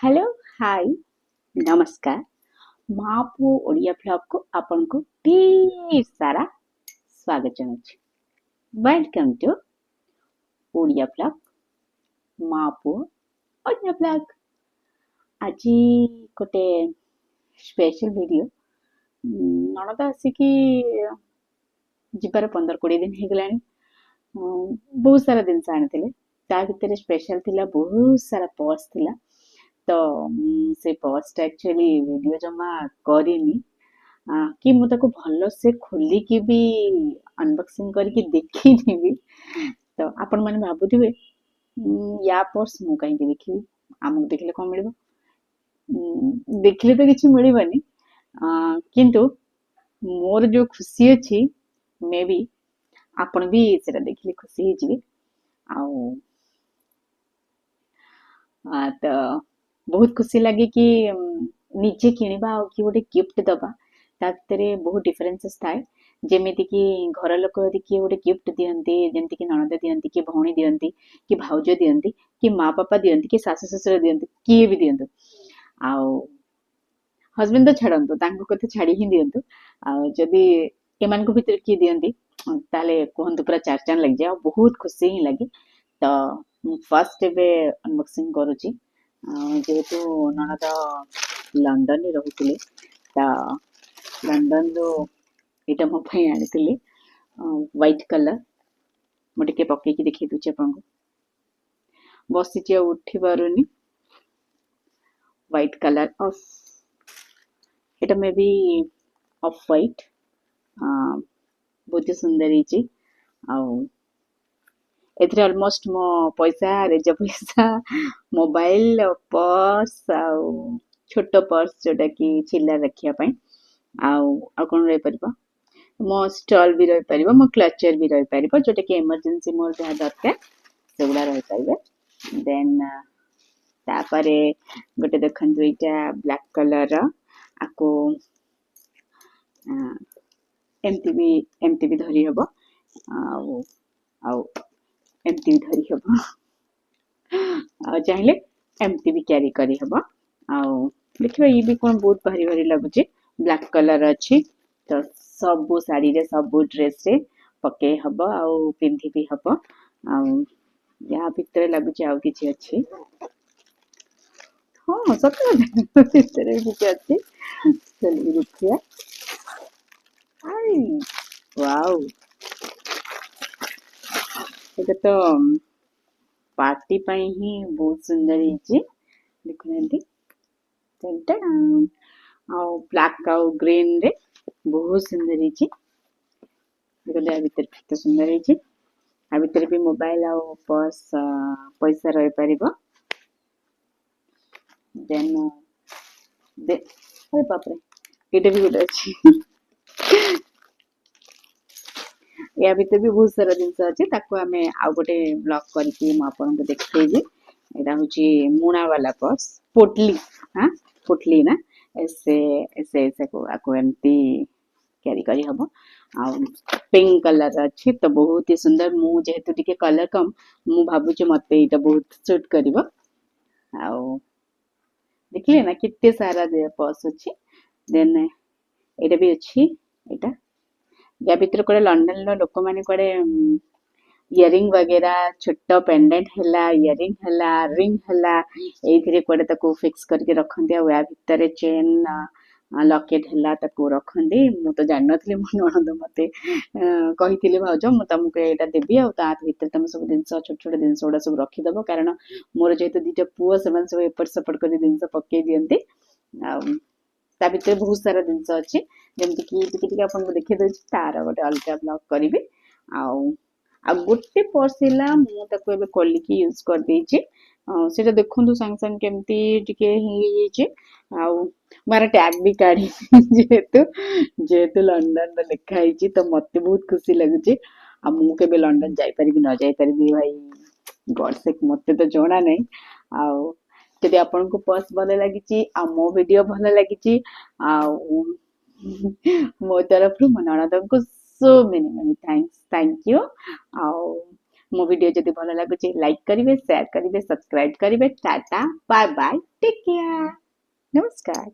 Hello hi नमस्कार माँ पुओ ओडिया ब्लॉग को आपन को ढेर सारा स्वागत जनाउछि। वेलकम टू ओडिया ब्लॉग माँ पुओ ओडिया ब्लॉग। आज गोटे स्पेशल वीडियो नणद आसिकी जिबार 15-20 दिन हो गलानी। बहुत सारा दिन आनी ता भितर स्पेशल थिला बहुत सारा पर्स थिला तो से पर्सटा एक्चुअली वीडियो जमा करिनी कि मु ताको भल से खोलिकी भी अनबॉक्सिंग करके देखिनी भी तो आपण माने भाबुथिबे या पर्स मु कहीं देखिबी आमको देखले कौन मिलबो देखले तो किछि मिलबनी किंतु मोर जो खुशी अछि मे बी आपण भी सेटा देखले खुशी हे जिवे आउ तो बहुत खुशी लगे कि निजे किणवा आ कि गोटे गिफ्ट दबा ता भितर बहुत डिफरेंसेस थाए जेमिति कि घर लोक यदि किए गोटे गिफ्ट दियंती जेमति कि ननद दियंती कि भौणी दियंती कि भाउज दियंती कि माँ पापा दियंती कि सासु ससुर दियंती किए भी दियंतु आउ हस्बैंड तो छाड़ंतु तांको कथे छाड़ी ही दियंतु आ जदि एमानको भितर किए दियंती ताले कहंतु पूरा चार लग जाए बहुत खुशी ही लगे तो फर्स्ट एबे अनबॉक्सिंग करूची जेहेतु ननद लंडन रे रहुतिले ता लंडन रो एटा मो पई आनितिले व्हाइट कलर मो टिके पके की देखि दुचे आपन बसिची उठी पारुनी white colour of Etah may be of white बहुत सुंदर ही आउ एथरे ऑलमोस्ट मो पैसा रेज पैसा मोबाइल पर्स आउ छोटो पर्स जोटा कि चिल्ला रखिया पई आउ कोन रही परिबा मो स्टॉल भी रही परिबा मो क्लचर भी रही परिबा जोटा कि इमरजेंसी मोर जहा दरकार सेगुडा रही परिबे देन तापरे गोटे देखन दुईटा ब्लैक कलर आको एमती भी धरी हबो आउ आउ एमती भी धरी हबो आ चाहिले एमती भी कैरी करी हबो आउ देखिबा ये भी कोन बहुत भारी भारी लगुचे ब्लैक कलर अछि तो सब साड़ी रे सब ड्रेस रे पके हबो आउ पिंधी भी हबो आउ या भितर लगुचे आउ किछि अछि हाँ सत भितर किछि अछि चलिए देखिए आई वाओ एटा तो पार्टी पई ही बहुत सुंदर हिची देखुनांती आउ ब्लैक आउ ग्रीन रे बहुत सुंदर हिची देखले आ भीतर केते सुंदर हिची आ भीतर भी मोबाइल आउ पर्स पैसा रही परिबो देन दे अरे बाप रे एटा भी गुड अछि या भीतर भी बहुत सारा जिनस अच्छे ताको आमे आउ गोटे ब्लॉग करके मु आपन को देखैबे एटा होची मुना वाला पर्स पोटली हां पोटली ना ऐसे ऐसे ऐसे को आको एमती कैरी करी हबो आ पिंक कलर अच्छे तो बहुत ही सुंदर मु जेहेतु टिके कलर कम मु भाबु जे मते एटा बहुत सूट करिवो आ देखले ना कितने सारा दे पर्स अछि देन एटा भी अछि एटा या भीतर कोड़े लंडन लो लोक माने कोड़े इयरिंग वगैरह छोटो पेंडेंट हला इयरिंग हला रिंग हला एथिरे कोड़े ताको फिक्स करके रखंदे आ या भीतर चेन लॉकेट हला ताको रखंदे मु तो जान नथले मु नणंद मते कहिथिले भाउजो मु तमको एटा देबी आ ता भीतर तम सब दिन छोट छोट दिन सोडा सब रखी दबो कारण मोर जेते दीटा पुओ सेवन सब एपर सपोर्ट कर दिन पक्के दियंते आ ता भीतर बहुत सारा दिन अच्छे जमती कि टिके आपन को देखि दउछि तार गोटे अल्ट्रा ब्लॉक करिवे आउ आ गोटे पर्स हिला मु ताको एबे खोलिकी यूज कर देछि सेटा देखंतु संग संग केमती टिके ही जे आउ मारा टैग भी काढी जेहेतु जेहेतु लंडन में लिखा हिची तो मते बहुत खुशी लागुची आ मु केबे लंडन जाई परिबी न जाई परिबी भाई गॉड से मते तो जोना नहीं आउ जदि आपन को पर्स भले लागिची आ मो वीडियो भले लागिची आ मो तरफ मो नणद को so many many thank you आ मो वीडियो जदि भल लगुच लाइक करेंगे, शेयर करेंगे, सब्सक्राइब करेंगे। Tata bye bye, take care, नमस्कार।